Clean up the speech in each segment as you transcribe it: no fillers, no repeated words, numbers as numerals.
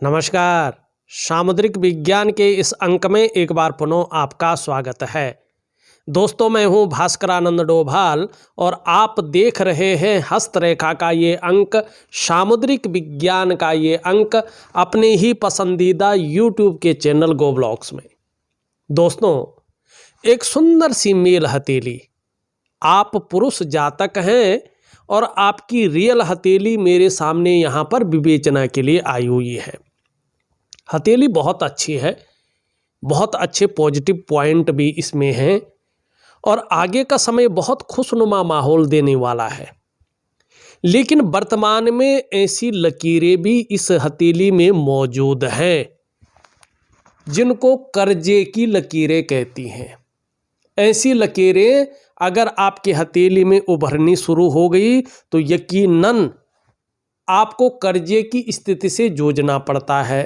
नमस्कार। सामुद्रिक विज्ञान के इस अंक में एक बार पुनः आपका स्वागत है। दोस्तों, मैं हूं भास्करानंद डोभाल और आप देख रहे हैं हस्तरेखा का ये अंक, सामुद्रिक विज्ञान का ये अंक अपने ही पसंदीदा यूट्यूब के चैनल गो ब्लॉग्स में। दोस्तों, एक सुंदर सी मेल हथेली, आप पुरुष जातक हैं और आपकी रियल हथेली मेरे सामने यहाँ पर विवेचना के लिए आई हुई है। हथेली बहुत अच्छी है, बहुत अच्छे पॉजिटिव पॉइंट भी इसमें हैं और आगे का समय बहुत खुशनुमा माहौल देने वाला है। लेकिन वर्तमान में ऐसी लकीरें भी इस हथेली में मौजूद हैं जिनको कर्जे की लकीरें कहती हैं। ऐसी लकीरें अगर आपकी हथेली में उभरनी शुरू हो गई तो यकीनन आपको कर्जे की स्थिति से जूझना पड़ता है।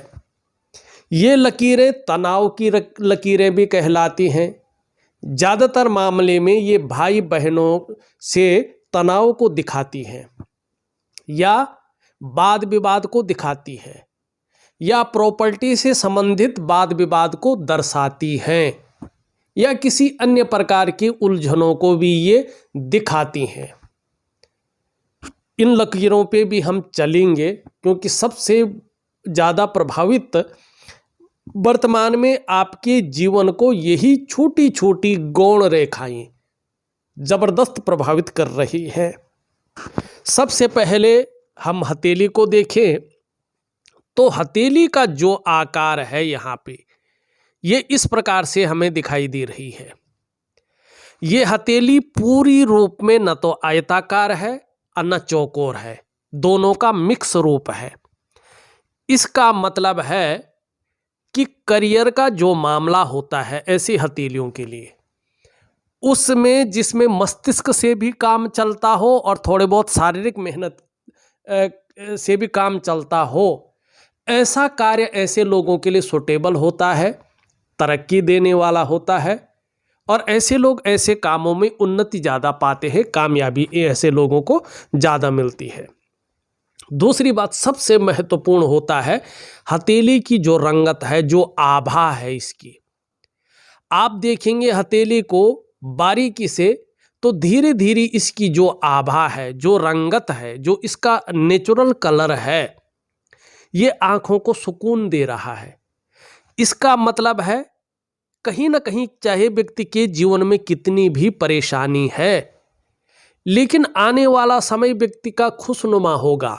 ये लकीरें तनाव की लकीरें भी कहलाती हैं। ज़्यादातर मामले में ये भाई बहनों से तनाव को दिखाती हैं या वाद विवाद को दिखाती हैं या प्रॉपर्टी से संबंधित वाद विवाद को दर्शाती हैं या किसी अन्य प्रकार की उलझनों को भी ये दिखाती हैं। इन लकीरों पे भी हम चलेंगे क्योंकि सबसे ज़्यादा प्रभावित वर्तमान में आपके जीवन को यही छोटी छोटी गौण रेखाएं ज़बरदस्त प्रभावित कर रही हैं। सबसे पहले हम हथेली को देखें तो हथेली का जो आकार है यहाँ पे ये इस प्रकार से हमें दिखाई दे रही है। ये हथेली पूरी रूप में न तो आयताकार है और न चौकोर है, दोनों का मिक्स रूप है। इसका मतलब है कि करियर का जो मामला होता है ऐसी हथेलियों के लिए, उसमें जिसमें मस्तिष्क से भी काम चलता हो और थोड़े बहुत शारीरिक मेहनत से भी काम चलता हो, ऐसा कार्य ऐसे लोगों के लिए सूटेबल होता है, तरक्की देने वाला होता है और ऐसे लोग ऐसे कामों में उन्नति ज़्यादा पाते हैं, कामयाबी ऐसे लोगों को ज़्यादा मिलती है। दूसरी बात सबसे महत्वपूर्ण होता है हथेली की जो रंगत है, जो आभा है इसकी। आप देखेंगे हथेली को बारीकी से तो धीरे धीरे इसकी जो आभा है, जो रंगत है, जो इसका नेचुरल कलर है, ये आँखों को सुकून दे रहा है। इसका मतलब है कहीं ना कहीं चाहे व्यक्ति के जीवन में कितनी भी परेशानी है, लेकिन आने वाला समय व्यक्ति का खुशनुमा होगा।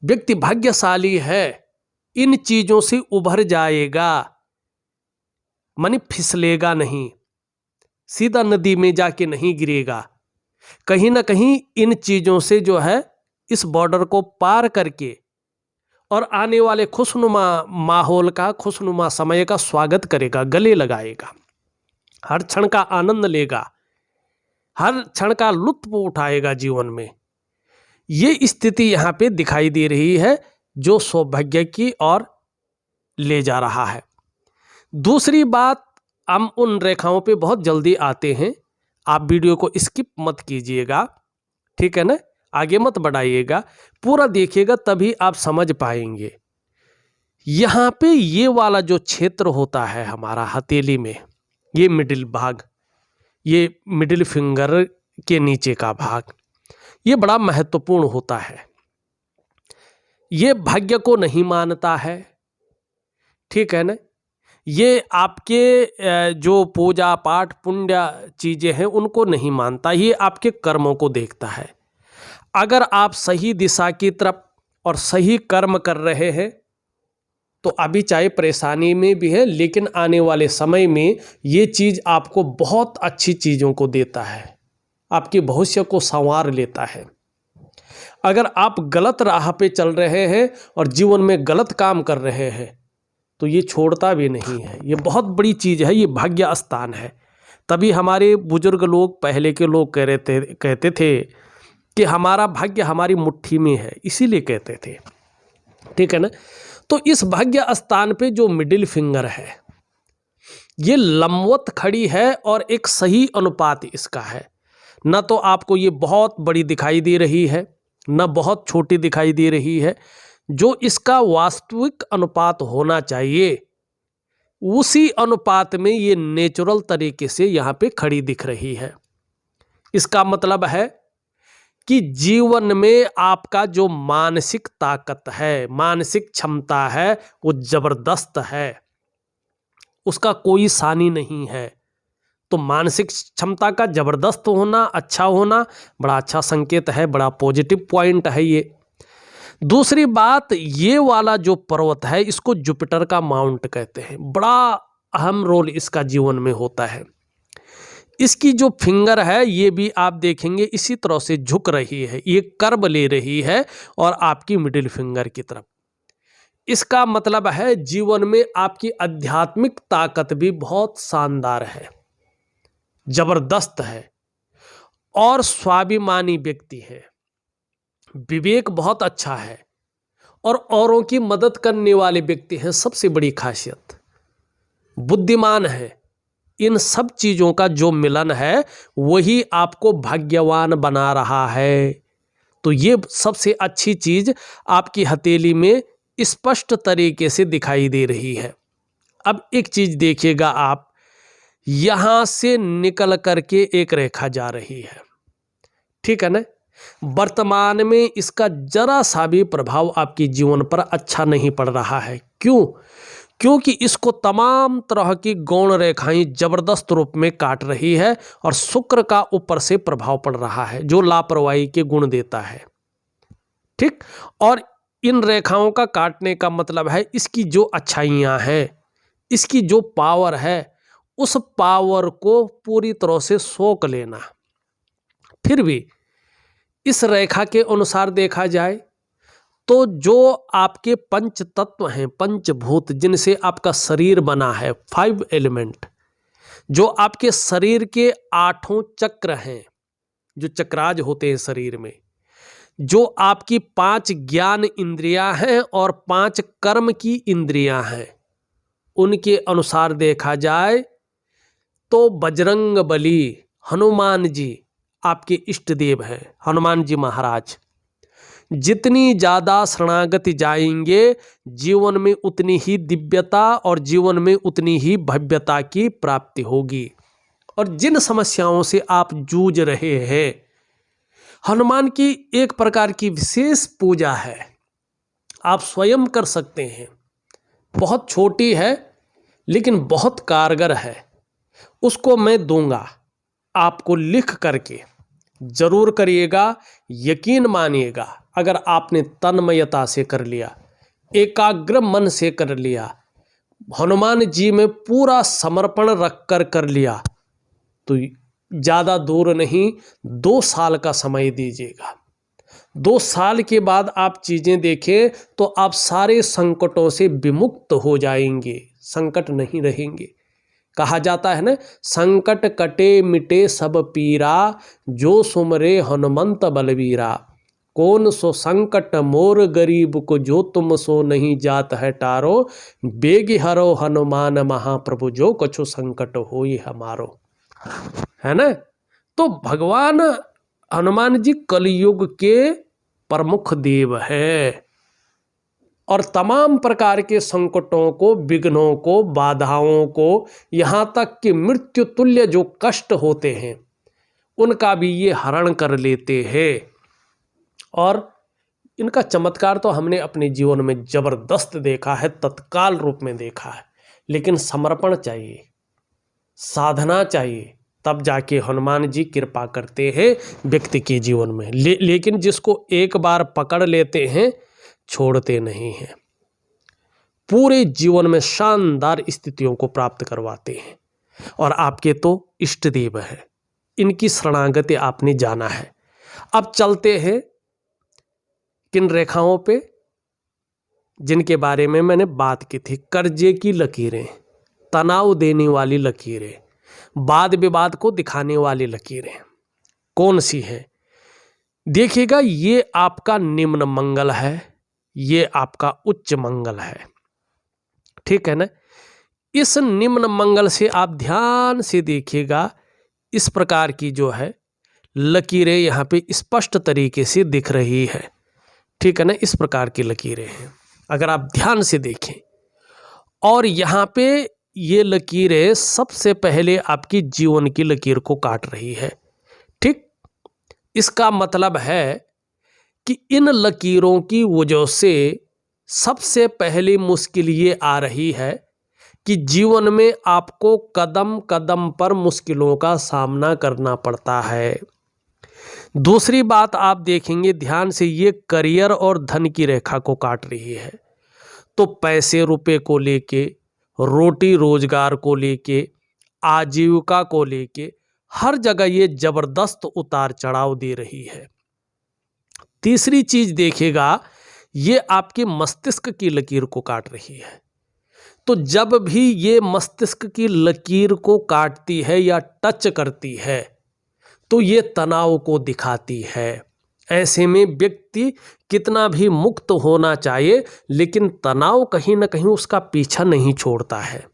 व्यक्ति भाग्यशाली है, इन चीज़ों से उभर जाएगा, माने फिसलेगा नहीं, सीधा नदी में जाके नहीं गिरेगा। कहीं ना कहीं इन चीज़ों से जो है इस बॉर्डर को पार करके और आने वाले खुशनुमा माहौल का, खुशनुमा समय का स्वागत करेगा, गले लगाएगा, हर क्षण का आनंद लेगा, हर क्षण का लुत्फ उठाएगा जीवन में। ये स्थिति यहाँ पे दिखाई दे रही है जो सौभाग्य की ओर ले जा रहा है। दूसरी बात, हम उन रेखाओं पे बहुत जल्दी आते हैं, आप वीडियो को स्किप मत कीजिएगा, ठीक है ना, आगे मत बढ़ाइएगा, पूरा देखिएगा तभी आप समझ पाएंगे। यहाँ पे ये वाला जो क्षेत्र होता है हमारा हथेली में, ये मिडिल भाग, ये मिडिल फिंगर के नीचे का भाग, ये बड़ा महत्वपूर्ण होता है। ये भाग्य को नहीं मानता है, ठीक है ना। ये आपके जो पूजा पाठ पुण्य चीज़ें हैं उनको नहीं मानता, ये आपके कर्मों को देखता है। अगर आप सही दिशा की तरफ और सही कर्म कर रहे हैं तो अभी चाहे परेशानी में भी है, लेकिन आने वाले समय में ये चीज़ आपको बहुत अच्छी चीज़ों को देता है, आपके भविष्य को संवार लेता है। अगर आप गलत राह पे चल रहे हैं और जीवन में गलत काम कर रहे हैं तो ये छोड़ता भी नहीं है। ये बहुत बड़ी चीज़ है, ये भाग्य स्थान है। तभी हमारे बुजुर्ग लोग, पहले के लोग कहते थे कि हमारा भाग्य हमारी मुट्ठी में है, इसीलिए कहते थे, ठीक है ना। तो इस भाग्य स्थान पे जो मिडिल फिंगर है ये लंबवत खड़ी है और एक सही अनुपात इसका है। न तो आपको ये बहुत बड़ी दिखाई दे रही है, न बहुत छोटी दिखाई दे रही है, जो इसका वास्तविक अनुपात होना चाहिए उसी अनुपात में ये नेचुरल तरीके से यहाँ पे खड़ी दिख रही है। इसका मतलब है कि जीवन में आपका जो मानसिक ताकत है, मानसिक क्षमता है, वो जबरदस्त है, उसका कोई सानी नहीं है। तो मानसिक क्षमता का जबरदस्त होना, अच्छा होना बड़ा अच्छा संकेत है, बड़ा पॉजिटिव पॉइंट है ये। दूसरी बात, ये वाला जो पर्वत है इसको जुपिटर का माउंट कहते हैं। बड़ा अहम रोल इसका जीवन में होता है। इसकी जो फिंगर है ये भी आप देखेंगे इसी तरह से झुक रही है, ये कर्व ले रही है और आपकी मिडिल फिंगर की तरफ। इसका मतलब है जीवन में आपकी आध्यात्मिक ताकत भी बहुत शानदार है, जबरदस्त है और स्वाभिमानी व्यक्ति है। विवेक बहुत अच्छा है और औरों की मदद करने वाले व्यक्ति हैं। सबसे बड़ी खासियत बुद्धिमान है। इन सब चीज़ों का जो मिलन है वही आपको भाग्यवान बना रहा है। तो ये सबसे अच्छी चीज़ आपकी हथेली में स्पष्ट तरीके से दिखाई दे रही है। अब एक चीज़ देखिएगा आप, यहाँ से निकल करके एक रेखा जा रही है, ठीक है ना। वर्तमान में इसका जरा सा भी प्रभाव आपके जीवन पर अच्छा नहीं पड़ रहा है। क्यों? क्योंकि इसको तमाम तरह की गौण रेखाएं जबरदस्त रूप में काट रही है और शुक्र का ऊपर से प्रभाव पड़ रहा है जो लापरवाही के गुण देता है, ठीक। और इन रेखाओं का काटने का मतलब है इसकी जो अच्छाइयाँ हैं, इसकी जो पावर है, उस पावर को पूरी तरह से सोख लेना। फिर भी इस रेखा के अनुसार देखा जाए तो जो आपके पंच तत्व हैं, पंचभूत, जिनसे आपका शरीर बना है, 5 एलिमेंट, जो आपके शरीर के 8 चक्र हैं, जो चक्राज होते हैं शरीर में, जो आपकी 5 ज्ञान इंद्रियां हैं और 5 कर्म की इंद्रियां हैं, उनके अनुसार देखा जाए तो बजरंग बली हनुमान जी आपके इष्ट देव हैं। हनुमान जी महाराज जितनी ज़्यादा शरणागति जाएंगे जीवन में उतनी ही दिव्यता और जीवन में उतनी ही भव्यता की प्राप्ति होगी। और जिन समस्याओं से आप जूझ रहे हैं, हनुमान की एक प्रकार की विशेष पूजा है, आप स्वयं कर सकते हैं। बहुत छोटी है लेकिन बहुत कारगर है। उसको मैं दूंगा, आपको लिख करके जरूर करिएगा। यकीन मानिएगा, अगर आपने तन्मयता से कर लिया, एकाग्र मन से कर लिया, हनुमान जी में पूरा समर्पण रख कर लिया, तो ज़्यादा दूर नहीं, 2 साल का समय दीजिएगा। 2 साल के बाद आप चीज़ें देखें तो आप सारे संकटों से विमुक्त हो जाएंगे, संकट नहीं रहेंगे। कहा जाता है ना, संकट कटे मिटे सब पीरा, जो सुमरे हनुमंत बलवीरा। कौन सो संकट मोर गरीब को, जो तुम सो नहीं जात है टारो। बेगी हरो हनुमान महाप्रभु, जो कछु संकट होई हमारो। है ना। तो भगवान हनुमान जी कलयुग के प्रमुख देव है और तमाम प्रकार के संकटों को, विघ्नों को, बाधाओं को, यहाँ तक कि मृत्यु तुल्य जो कष्ट होते हैं उनका भी ये हरण कर लेते हैं। और इनका चमत्कार तो हमने अपने जीवन में जबरदस्त देखा है, तत्काल रूप में देखा है। लेकिन समर्पण चाहिए, साधना चाहिए, तब जाके हनुमान जी कृपा करते हैं व्यक्ति के जीवन में। लेकिन जिसको एक बार पकड़ लेते हैं छोड़ते नहीं हैं, पूरे जीवन में शानदार स्थितियों को प्राप्त करवाते हैं। और आपके तो इष्ट देव है, इनकी शरणागति आपने जाना है। अब चलते हैं किन रेखाओं पे, जिनके बारे में मैंने बात की थी। कर्जे की लकीरें, तनाव देने वाली लकीरें, वाद विवाद को दिखाने वाली लकीरें कौन सी है? देखिएगा, ये आपका निम्न मंगल है, ये आपका उच्च मंगल है, ठीक है ना। इस निम्न मंगल से आप ध्यान से देखिएगा, इस प्रकार की जो है लकीरें यहाँ पे स्पष्ट तरीके से दिख रही है, ठीक है ना, इस प्रकार की लकीरें हैं अगर आप ध्यान से देखें। और यहाँ पे ये लकीरें सबसे पहले आपकी जीवन की लकीर को काट रही है। ठीक, इसका मतलब है कि इन लकीरों की वजह से सबसे पहली मुश्किल ये आ रही है कि जीवन में आपको कदम कदम पर मुश्किलों का सामना करना पड़ता है। दूसरी बात आप देखेंगे ध्यान से, ये करियर और धन की रेखा को काट रही है। तो पैसे रुपए को लेके, रोटी रोजगार को लेके, आजीविका को लेके हर जगह ये जबरदस्त उतार चढ़ाव दे रही है। तीसरी चीज देखिएगा, ये आपके मस्तिष्क की लकीर को काट रही है। तो जब भी ये मस्तिष्क की लकीर को काटती है या टच करती है तो ये तनाव को दिखाती है। ऐसे में व्यक्ति कितना भी मुक्त होना चाहिए लेकिन तनाव कहीं ना कहीं उसका पीछा नहीं छोड़ता है।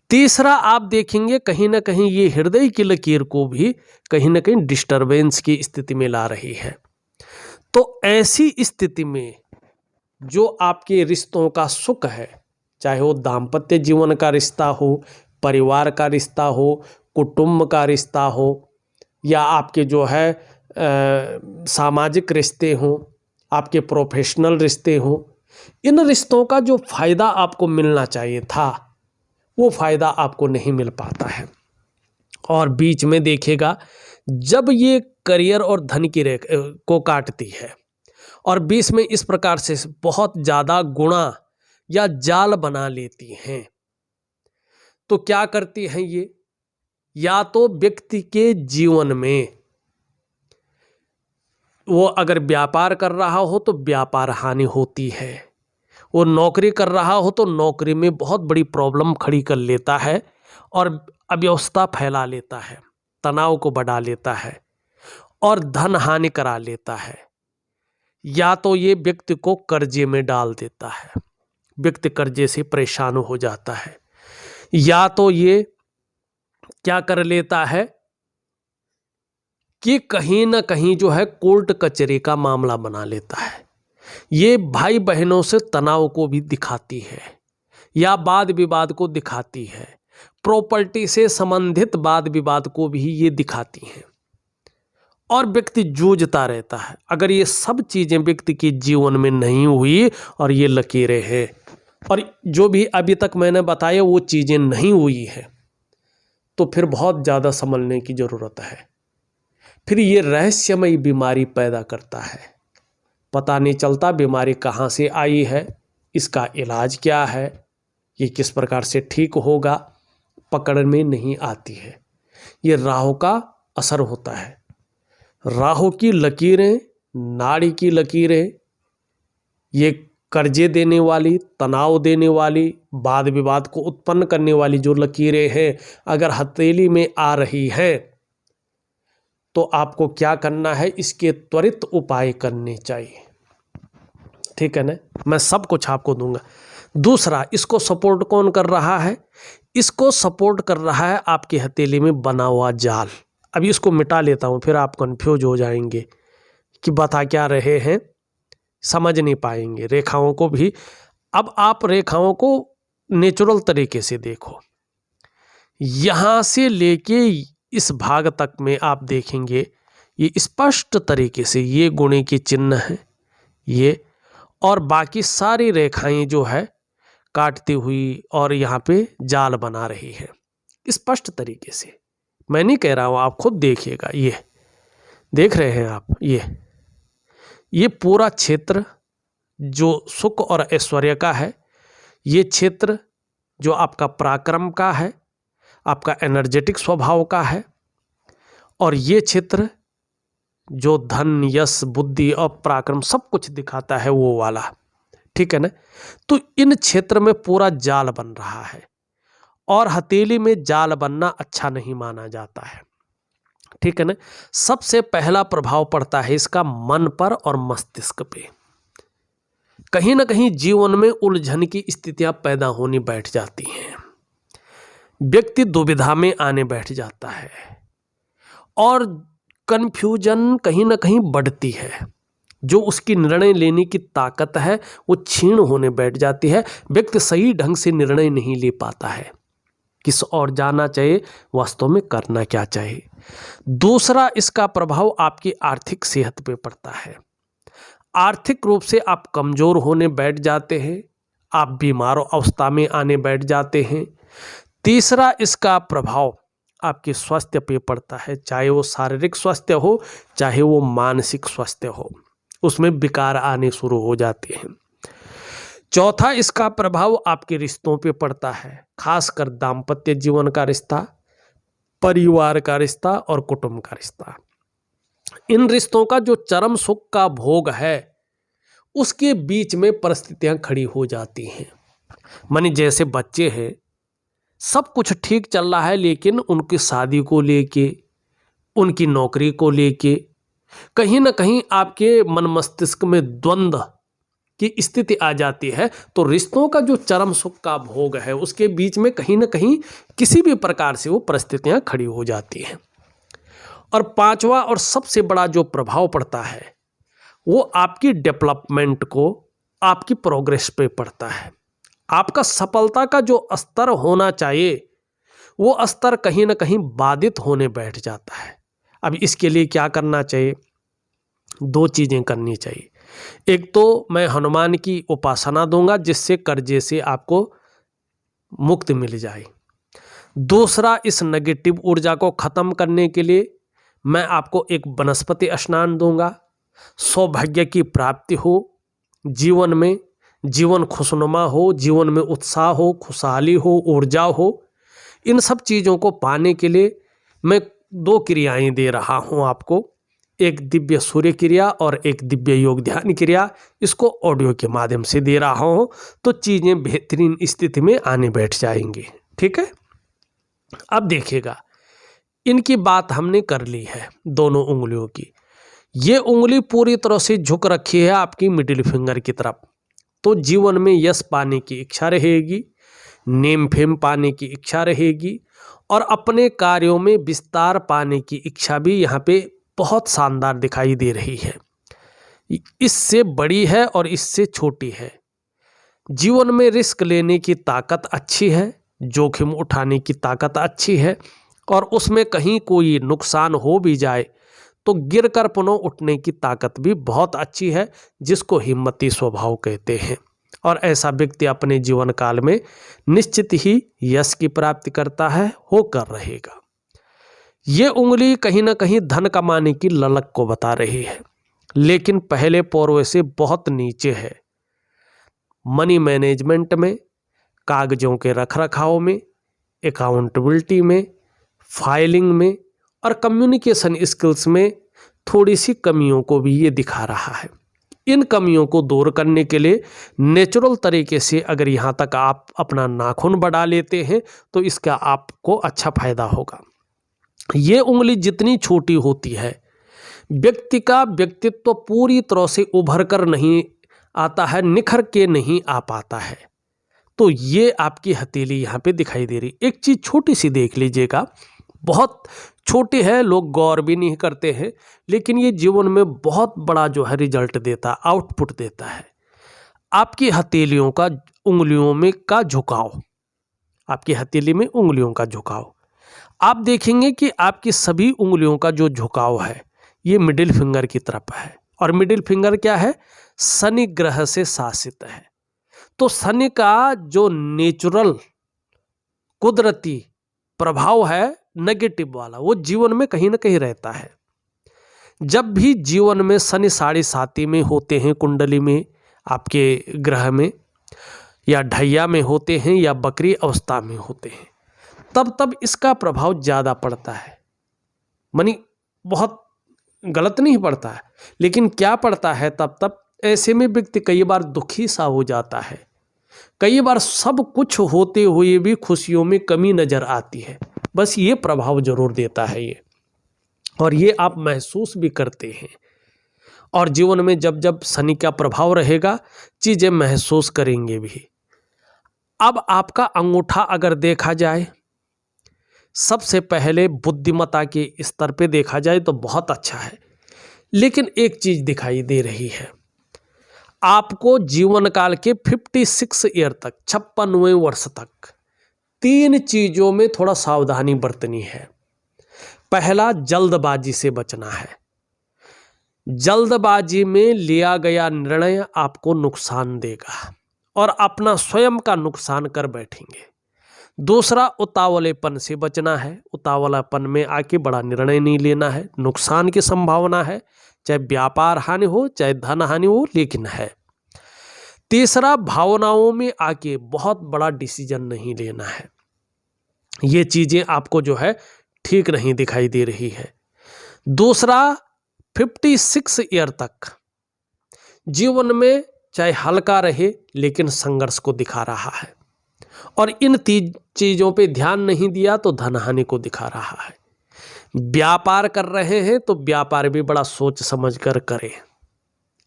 तीसरा आप देखेंगे कहीं ना कहीं ये हृदय की लकीर को भी कहीं ना कहीं डिस्टरबेंस की स्थिति में ला रही है। तो ऐसी स्थिति में जो आपके रिश्तों का सुख है, चाहे वो दाम्पत्य जीवन का रिश्ता हो, परिवार का रिश्ता हो, कुटुंब का रिश्ता हो, या आपके जो है सामाजिक रिश्ते हों, आपके प्रोफेशनल रिश्ते हों, इन रिश्तों का जो फ़ायदा आपको मिलना चाहिए था वो फ़ायदा आपको नहीं मिल पाता है। और बीच में देखिएगा जब ये करियर और धन की रेखा को काटती है और बीच में इस प्रकार से बहुत ज़्यादा गुणा या जाल बना लेती हैं, तो क्या करती हैं ये, या तो व्यक्ति के जीवन में वो अगर व्यापार कर रहा हो तो व्यापार हानि होती है, वो नौकरी कर रहा हो तो नौकरी में बहुत बड़ी प्रॉब्लम खड़ी कर लेता है और अव्यवस्था फैला लेता है, तनाव को बढ़ा लेता है और धन हानि करा लेता है। या तो ये व्यक्ति को कर्जे में डाल देता है, व्यक्ति कर्जे से परेशान हो जाता है, या तो ये क्या कर लेता है कि कहीं ना कहीं जो है कोर्ट कचहरी का मामला बना लेता है। ये भाई बहनों से तनाव को भी दिखाती है या वाद विवाद को दिखाती है, प्रॉपर्टी से संबंधित वाद विवाद को भी ये दिखाती हैं और व्यक्ति जूझता रहता है। अगर ये सब चीज़ें व्यक्ति के जीवन में नहीं हुई और ये लकीरें हैं और जो भी अभी तक मैंने बताया वो चीज़ें नहीं हुई है तो फिर बहुत ज़्यादा संभलने की ज़रूरत है। फिर ये रहस्यमयी बीमारी पैदा करता है, पता नहीं चलता बीमारी कहाँ से आई है, इसका इलाज क्या है, ये किस प्रकार से ठीक होगा, पकड़ में नहीं आती है। ये राहु का असर होता है। राहु की लकीरें, नाड़ी की लकीरें, ये कर्जे देने वाली, तनाव देने वाली, वाद विवाद को उत्पन्न करने वाली जो लकीरें हैं अगर हथेली में आ रही हैं तो आपको क्या करना है, इसके त्वरित उपाय करने चाहिए। ठीक है ना, मैं सब कुछ आपको दूंगा। दूसरा, इसको सपोर्ट कौन कर रहा है, इसको सपोर्ट कर रहा है आपकी हथेली में बना हुआ जाल। अभी इसको मिटा लेता हूँ, फिर आप कंफ्यूज हो जाएंगे कि बता क्या रहे हैं, समझ नहीं पाएंगे रेखाओं को भी। अब आप रेखाओं को नेचुरल तरीके से देखो, यहाँ से लेके इस भाग तक में आप देखेंगे ये स्पष्ट तरीके से ये गुणे के चिन्ह हैं ये, और बाकी सारी रेखाएं जो है काटती हुई और यहाँ पे जाल बना रही है स्पष्ट तरीके से। मैं नहीं कह रहा हूँ, आप खुद देखिएगा। ये देख रहे हैं आप, ये पूरा क्षेत्र जो सुख और ऐश्वर्य का है, ये क्षेत्र जो आपका पराक्रम का है, आपका एनर्जेटिक स्वभाव का है, और ये क्षेत्र जो धन, यश, बुद्धि और पराक्रम सब कुछ दिखाता है वो वाला। ठीक है ना, तो इन क्षेत्र में पूरा जाल बन रहा है और हथेली में जाल बनना अच्छा नहीं माना जाता है। ठीक है ना, सबसे पहला प्रभाव पड़ता है इसका मन पर और मस्तिष्क पे। कहीं ना कहीं जीवन में उलझन की स्थितियां पैदा होनी बैठ जाती हैं, व्यक्ति दुविधा में आने बैठ जाता है और कन्फ्यूजन कहीं ना कहीं बढ़ती है। जो उसकी निर्णय लेने की ताकत है वो क्षीण होने बैठ जाती है। व्यक्ति सही ढंग से निर्णय नहीं ले पाता है, किस ओर जाना चाहिए, वास्तव में करना क्या चाहिए। दूसरा, इसका प्रभाव आपकी आर्थिक सेहत पे पड़ता है। आर्थिक रूप से आप कमजोर होने बैठ जाते हैं, आप बीमार अवस्था में आने बैठ जाते हैं। तीसरा, इसका प्रभाव आपके स्वास्थ्य पे पड़ता है, चाहे वो शारीरिक स्वास्थ्य हो चाहे वो मानसिक स्वास्थ्य हो, उसमें विकार आने शुरू हो जाते हैं। चौथा, इसका प्रभाव आपके रिश्तों पे पड़ता है, खासकर दाम्पत्य जीवन का रिश्ता, परिवार का रिश्ता और कुटुंब का रिश्ता। इन रिश्तों का जो चरम सुख का भोग है उसके बीच में परिस्थितियां खड़ी हो जाती हैं। माने जैसे बच्चे हैं, सब कुछ ठीक चल रहा है, लेकिन उनकी शादी को लेके, उनकी नौकरी को लेके कहीं ना कहीं आपके मन मस्तिष्क में द्वंद्व की स्थिति आ जाती है। तो रिश्तों का जो चरम सुख का भोग है उसके बीच में कहीं ना कहीं किसी भी प्रकार से वो परिस्थितियां खड़ी हो जाती हैं। और पांचवा और सबसे बड़ा जो प्रभाव पड़ता है वो आपकी डेवलपमेंट को, आपकी प्रोग्रेस पे पड़ता है। आपका सफलता का जो स्तर होना चाहिए वो स्तर कहीं ना कहीं बाधित होने बैठ जाता है। अब इसके लिए क्या करना चाहिए? दो चीज़ें करनी चाहिए। एक तो मैं हनुमान की उपासना दूंगा जिससे कर्जे से आपको मुक्ति मिल जाए। दूसरा, इस नेगेटिव ऊर्जा को खत्म करने के लिए मैं आपको एक वनस्पति स्नान दूंगा। सौभाग्य की प्राप्ति हो, जीवन में जीवन खुशनुमा हो, जीवन में उत्साह हो, खुशहाली हो, ऊर्जा हो, इन सब चीज़ों को पाने के लिए मैं दो क्रियाएं दे रहा हूं आपको, एक दिव्य सूर्य क्रिया और एक दिव्य योग ध्यान क्रिया। इसको ऑडियो के माध्यम से दे रहा हूं तो चीज़ें बेहतरीन स्थिति में आने बैठ जाएंगी। ठीक है, अब देखिएगा, इनकी बात हमने कर ली है, दोनों उंगलियों की। ये उंगली पूरी तरह से झुक रखी है आपकी मिडिल फिंगर की तरफ, तो जीवन में यश पाने की इच्छा रहेगी, नेम फेम पाने की इच्छा रहेगी और अपने कार्यों में विस्तार पाने की इच्छा भी यहाँ पे बहुत शानदार दिखाई दे रही है। इससे बड़ी है और इससे छोटी है। जीवन में रिस्क लेने की ताकत अच्छी है, जोखिम उठाने की ताकत अच्छी है और उसमें कहीं कोई नुकसान हो भी जाए तो गिर कर पुनः उठने की ताकत भी बहुत अच्छी है, जिसको हिम्मती स्वभाव कहते हैं। और ऐसा व्यक्ति अपने जीवन काल में निश्चित ही यश की प्राप्ति करता है, होकर रहेगा। ये उंगली कहीं ना कहीं धन कमाने की ललक को बता रही है, लेकिन पहले पौरवे से बहुत नीचे है। मनी मैनेजमेंट में, कागजों के रखरखाव में, अकाउंटेबिलिटी में, फाइलिंग में और कम्युनिकेशन स्किल्स में थोड़ी सी कमियों को भी ये दिखा रहा है। इन कमियों को दूर करने के लिए नेचुरल तरीके से अगर यहाँ तक आप अपना नाखून बढ़ा लेते हैं तो इसका आपको अच्छा फायदा होगा। ये उंगली जितनी छोटी होती है, व्यक्ति का व्यक्तित्व पूरी तरह से उभर कर नहीं आता है, निखर के नहीं आ पाता है। तो ये आपकी हथेली यहाँ पे दिखाई दे रही। एक चीज़ छोटी सी देख लीजिएगा, बहुत छोटी है, लोग गौर भी नहीं करते हैं, लेकिन ये जीवन में बहुत बड़ा जो है रिजल्ट देता है, आउटपुट देता है। आपकी हथेलियों का, उंगलियों में का झुकाव, आपकी हथेली में उंगलियों का झुकाव, आप देखेंगे कि आपकी सभी उंगलियों का जो झुकाव है ये मिडिल फिंगर की तरफ है। और मिडिल फिंगर क्या है? शनि ग्रह से शासित है। तो शनि का जो नेचुरल कुदरती प्रभाव है नेगेटिव वाला, वो जीवन में कहीं ना कहीं रहता है। जब भी जीवन में शनि 7.5 में होते हैं, कुंडली में, आपके ग्रह में, या ढैया में होते हैं या बकरी अवस्था में होते हैं, तब इसका प्रभाव ज़्यादा पड़ता है। मानी बहुत गलत नहीं पड़ता है, लेकिन क्या पड़ता है तब ऐसे में व्यक्ति कई बार दुखी सा हो जाता है। कई बार सब कुछ होते हुए भी खुशियों में कमी नज़र आती है। बस ये प्रभाव जरूर देता है ये, और ये आप महसूस भी करते हैं। और जीवन में जब जब शनि का प्रभाव रहेगा चीज़ें महसूस करेंगे भी। अब आपका अंगूठा अगर देखा जाए, सबसे पहले बुद्धिमत्ता के स्तर पे देखा जाए तो बहुत अच्छा है। लेकिन एक चीज दिखाई दे रही है, आपको जीवन काल के 56 ईयर तक, 56वें वर्ष तक 3 चीजों में थोड़ा सावधानी बरतनी है। पहला, जल्दबाजी से बचना है। जल्दबाजी में लिया गया निर्णय आपको नुकसान देगा और अपना स्वयं का नुकसान कर बैठेंगे। दूसरा, उतावलेपन से बचना है। उतावलापन में आके बड़ा निर्णय नहीं लेना है, नुकसान की संभावना है, चाहे व्यापार हानि हो चाहे धन हानि हो, लेकिन है। तीसरा, भावनाओं में आके बहुत बड़ा डिसीजन नहीं लेना है। ये चीजें आपको जो है ठीक नहीं दिखाई दे रही है। दूसरा, 56 ईयर तक जीवन में चाहे हल्का रहे लेकिन संघर्ष को दिखा रहा है, और इन 3 चीजों पे ध्यान नहीं दिया तो धनहानि को दिखा रहा है। व्यापार कर रहे हैं तो व्यापार भी बड़ा सोच समझ कर करें।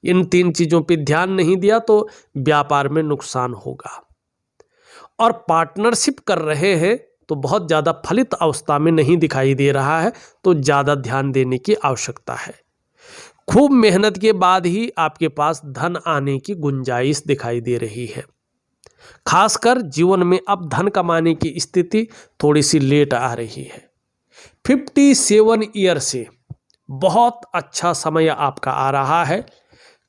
इन 3 चीजों पे ध्यान नहीं दिया तो व्यापार में नुकसान होगा। और पार्टनरशिप कर रहे हैं तो बहुत ज़्यादा फलित अवस्था में नहीं दिखाई दे रहा है, तो ज़्यादा ध्यान देने की आवश्यकता है। खूब मेहनत के बाद ही आपके पास धन आने की गुंजाइश दिखाई दे रही है। खासकर जीवन में अब धन कमाने की स्थिति थोड़ी सी लेट आ रही है। 57 ईयर से बहुत अच्छा समय आपका आ रहा है।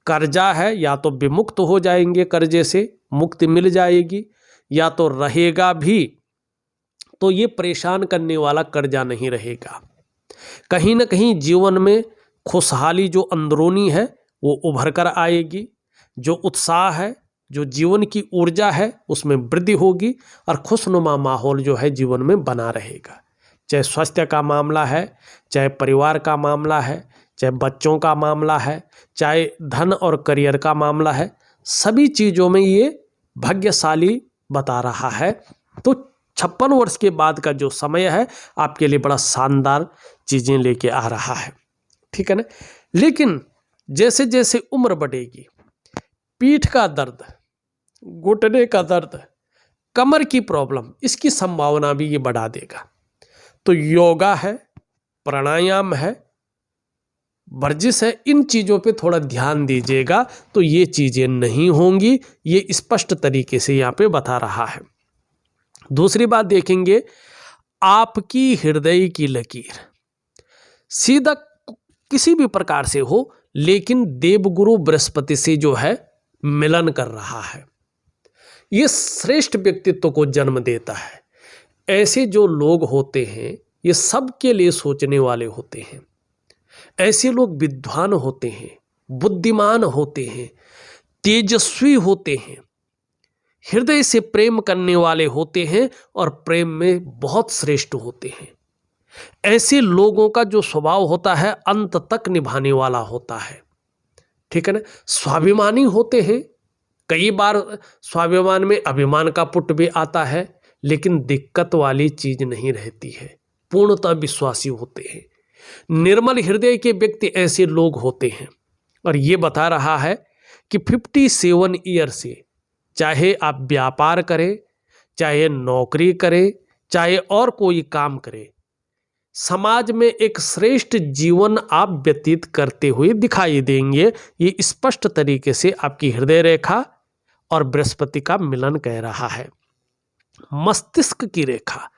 कर्जा है, या तो विमुक्त हो जाएंगे, कर्जे से मुक्ति मिल जाएगी, या तो रहेगा भी तो ये परेशान करने वाला कर्जा नहीं रहेगा। कहीं ना कहीं जीवन में खुशहाली जो अंदरूनी है वो उभर कर आएगी। जो उत्साह है, जो जीवन की ऊर्जा है, उसमें वृद्धि होगी और खुशनुमा माहौल जो है जीवन में बना रहेगा। चाहे स्वास्थ्य का मामला है, चाहे परिवार का मामला है, चाहे बच्चों का मामला है, चाहे धन और करियर का मामला है, सभी चीज़ों में ये भाग्यशाली बता रहा है। तो 56 वर्ष के बाद का जो समय है आपके लिए बड़ा शानदार चीज़ें लेके आ रहा है, ठीक है ना। लेकिन जैसे जैसे उम्र बढ़ेगी, पीठ का दर्द, घुटने का दर्द, कमर की प्रॉब्लम, इसकी संभावना भी ये बढ़ा देगा। तो योगा है, प्राणायाम है, वर्जिश है, इन चीज़ों पे थोड़ा ध्यान दीजिएगा तो ये चीज़ें नहीं होंगी। ये स्पष्ट तरीके से यहाँ पे बता रहा है। दूसरी बात देखेंगे, आपकी हृदय की लकीर सीधा किसी भी प्रकार से हो, लेकिन देवगुरु बृहस्पति से जो है मिलन कर रहा है। ये श्रेष्ठ व्यक्तित्व को जन्म देता है। ऐसे जो लोग होते हैं ये सबके लिए सोचने वाले होते हैं। ऐसे लोग विद्वान होते हैं, बुद्धिमान होते हैं, तेजस्वी होते हैं, हृदय से प्रेम करने वाले होते हैं और प्रेम में बहुत श्रेष्ठ होते हैं। ऐसे लोगों का जो स्वभाव होता है अंत तक निभाने वाला होता है, ठीक है ना। स्वाभिमानी होते हैं, कई बार स्वाभिमान में अभिमान का पुट भी आता है, लेकिन दिक्कत वाली चीज नहीं रहती है, पूर्णतः विश्वासी होते हैं। निर्मल हृदय के व्यक्ति ऐसे लोग होते हैं। और ये बता रहा है कि 57 ईयर से चाहे आप व्यापार करें, चाहे नौकरी करें, चाहे और कोई काम करें, समाज में एक श्रेष्ठ जीवन आप व्यतीत करते हुए दिखाई देंगे। ये स्पष्ट तरीके से आपकी हृदय रेखा और बृहस्पति का मिलन कह रहा है। मस्तिष्क की रेखा,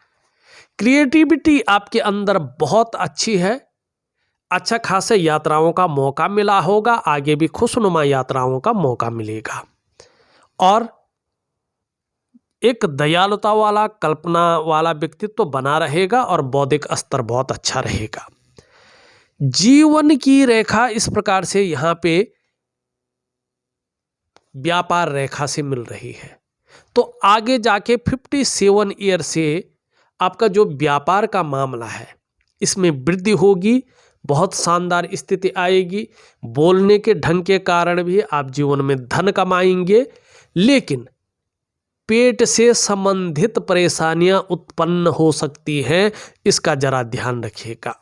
क्रिएटिविटी आपके अंदर बहुत अच्छी है। अच्छा खासे यात्राओं का मौका मिला होगा, आगे भी खुशनुमा यात्राओं का मौका मिलेगा। और एक दयालुता वाला, कल्पना वाला व्यक्तित्व बना रहेगा और बौद्धिक स्तर बहुत अच्छा रहेगा। जीवन की रेखा इस प्रकार से यहाँ पे व्यापार रेखा से मिल रही है। तो आगे जाके 57 ईयर से आपका जो व्यापार का मामला है इसमें वृद्धि होगी, बहुत शानदार स्थिति आएगी। बोलने के ढंग के कारण भी आप जीवन में धन कमाएंगे, लेकिन पेट से संबंधित परेशानियां उत्पन्न हो सकती हैं, इसका जरा ध्यान रखिएगा।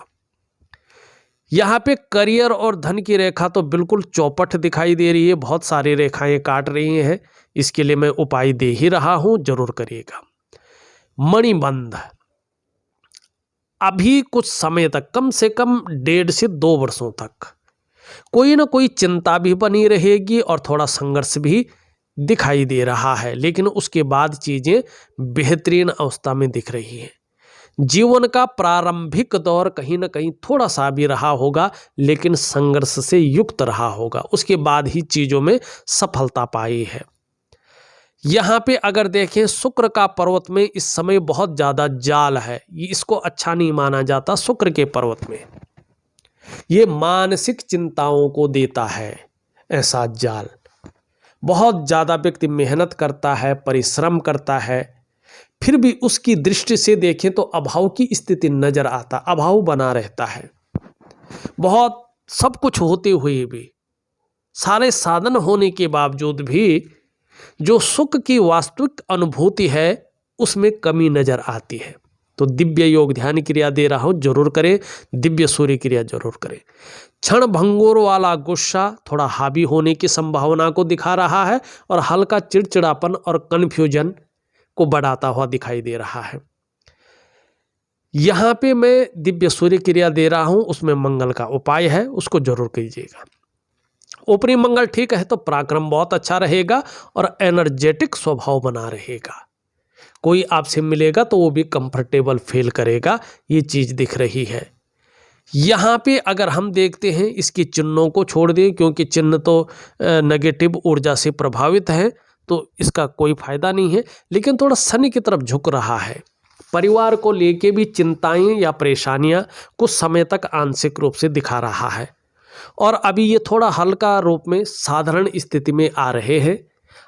यहाँ पे करियर और धन की रेखा तो बिल्कुल चौपट दिखाई दे रही है, बहुत सारी रेखाएं काट रही हैं। इसके लिए मैं उपाय दे ही रहा हूं, जरूर करिएगा। मणिबंध, अभी कुछ समय तक, कम से कम 1.5 से 2 वर्षों तक कोई ना कोई चिंता भी बनी रहेगी और थोड़ा संघर्ष भी दिखाई दे रहा है, लेकिन उसके बाद चीज़ें बेहतरीन अवस्था में दिख रही हैं। जीवन का प्रारंभिक दौर कहीं ना कहीं थोड़ा सा भी रहा होगा, लेकिन संघर्ष से युक्त रहा होगा। उसके बाद ही चीज़ों में सफलता पाई है। यहाँ पे अगर देखें, शुक्र का पर्वत में इस समय बहुत ज़्यादा जाल है। इसको अच्छा नहीं माना जाता। शुक्र के पर्वत में ये मानसिक चिंताओं को देता है। ऐसा जाल बहुत ज़्यादा व्यक्ति मेहनत करता है, परिश्रम करता है, फिर भी उसकी दृष्टि से देखें तो अभाव की स्थिति नजर आता, अभाव बना रहता है। बहुत सब कुछ होते हुए भी, सारे साधन होने के बावजूद भी जो सुख की वास्तविक अनुभूति है उसमें कमी नजर आती है। तो दिव्य योग ध्यान क्रिया दे रहा हूं, जरूर करें। दिव्य सूर्य क्रिया जरूर करें। क्षण भंगुर वाला गुस्सा थोड़ा हावी होने की संभावना को दिखा रहा है और हल्का चिड़चिड़ापन और कन्फ्यूजन को बढ़ाता हुआ दिखाई दे रहा है। यहां पे मैं दिव्य सूर्य क्रिया दे रहा हूं, उसमें मंगल का उपाय है, उसको जरूर कीजिएगा। ऊपरी मंगल ठीक है तो पराक्रम बहुत अच्छा रहेगा और एनर्जेटिक स्वभाव बना रहेगा। कोई आपसे मिलेगा तो वो भी कंफर्टेबल फील करेगा, ये चीज़ दिख रही है। यहाँ पे अगर हम देखते हैं, इसके चिन्हों को छोड़ दें क्योंकि चिन्ह तो नेगेटिव ऊर्जा से प्रभावित हैं, तो इसका कोई फायदा नहीं है। लेकिन थोड़ा शनि की तरफ झुक रहा है। परिवार को लेके भी चिंताएं या परेशानियां कुछ समय तक आंशिक रूप से दिखा रहा है और अभी ये थोड़ा हल्का रूप में साधारण स्थिति में आ रहे हैं।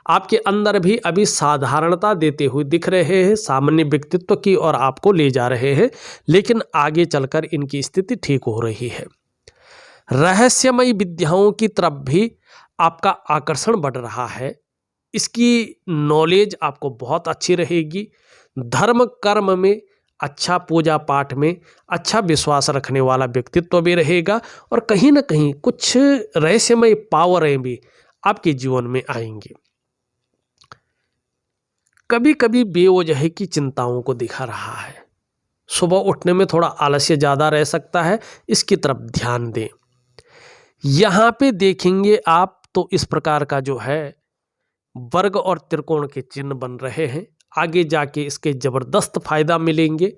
आपके अंदर भी अभी साधारणता देते हुए दिख रहे हैं, सामान्य व्यक्तित्व की ओर आपको ले जा रहे हैं, लेकिन आगे चलकर इनकी स्थिति ठीक हो रही है। रहस्यमयी विद्याओं की तरफ भी आपका आकर्षण बढ़ रहा है। इसकी नॉलेज आपको बहुत अच्छी रहेगी। धर्म कर्म में अच्छा, पूजा पाठ में अच्छा विश्वास रखने वाला व्यक्तित्व भी रहेगा और कहीं ना कहीं कुछ रहस्यमय पावरें भी आपके जीवन में आएंगी। कभी कभी बेवजह की चिंताओं को दिखा रहा है। सुबह उठने में थोड़ा आलस्य ज़्यादा रह सकता है, इसकी तरफ ध्यान दें। यहाँ पे देखेंगे आप तो इस प्रकार का जो है वर्ग और त्रिकोण के चिन्ह बन रहे हैं। आगे जाके इसके ज़बरदस्त फायदा मिलेंगे।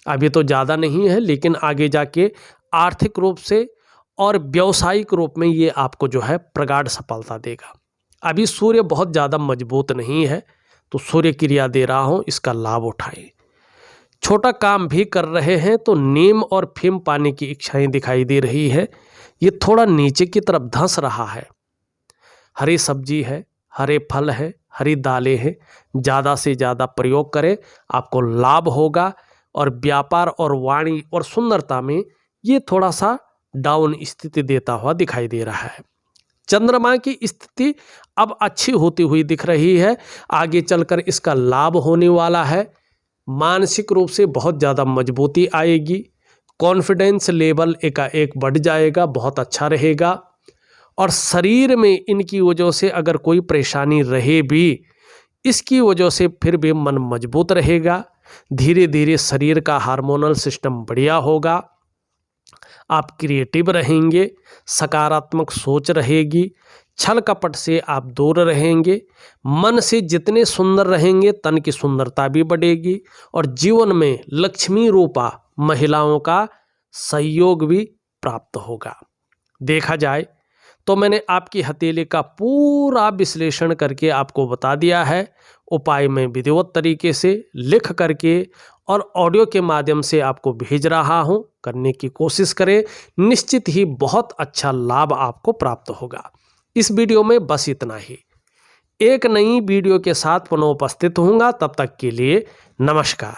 अभी तो ज़्यादा नहीं है, लेकिन आगे जाके आर्थिक रूप से और व्यावसायिक रूप में ये आपको जो है प्रगाढ़ सफलता देगा। अभी सूर्य बहुत ज़्यादा मजबूत नहीं है, तो सूर्य क्रिया दे रहा हूँ, इसका लाभ उठाएं। छोटा काम भी कर रहे हैं तो नीम और फेम पाने की इच्छाएं दिखाई दे रही है। ये थोड़ा नीचे की तरफ धंस रहा है। हरी सब्जी है, हरे फल है, हरी दालें हैं, ज़्यादा से ज़्यादा प्रयोग करें, आपको लाभ होगा। और व्यापार और वाणी और सुंदरता में ये थोड़ा सा डाउन स्थिति देता हुआ दिखाई दे रहा है। चंद्रमा की स्थिति अब अच्छी होती हुई दिख रही है। आगे चलकर इसका लाभ होने वाला है। मानसिक रूप से बहुत ज़्यादा मजबूती आएगी। कॉन्फिडेंस लेवल एकाएक बढ़ जाएगा, बहुत अच्छा रहेगा। और शरीर में इनकी वजह से अगर कोई परेशानी रहे भी, इसकी वजह से फिर भी मन मजबूत रहेगा। धीरे धीरे शरीर का हार्मोनल सिस्टम बढ़िया होगा। आप क्रिएटिव रहेंगे, सकारात्मक सोच रहेगी, छल कपट से आप दूर रहेंगे। मन से जितने सुंदर रहेंगे, तन की सुंदरता भी बढ़ेगी और जीवन में लक्ष्मी रूपा महिलाओं का सहयोग भी प्राप्त होगा। देखा जाए तो मैंने आपकी हथेली का पूरा विश्लेषण करके आपको बता दिया है। उपाय में विधिवत तरीके से लिख करके और ऑडियो के माध्यम से आपको भेज रहा हूं। करने की कोशिश करें, निश्चित ही बहुत अच्छा लाभ आपको प्राप्त होगा। इस वीडियो में बस इतना ही। एक नई वीडियो के साथ पुनः उपस्थित होऊंगा, तब तक के लिए नमस्कार।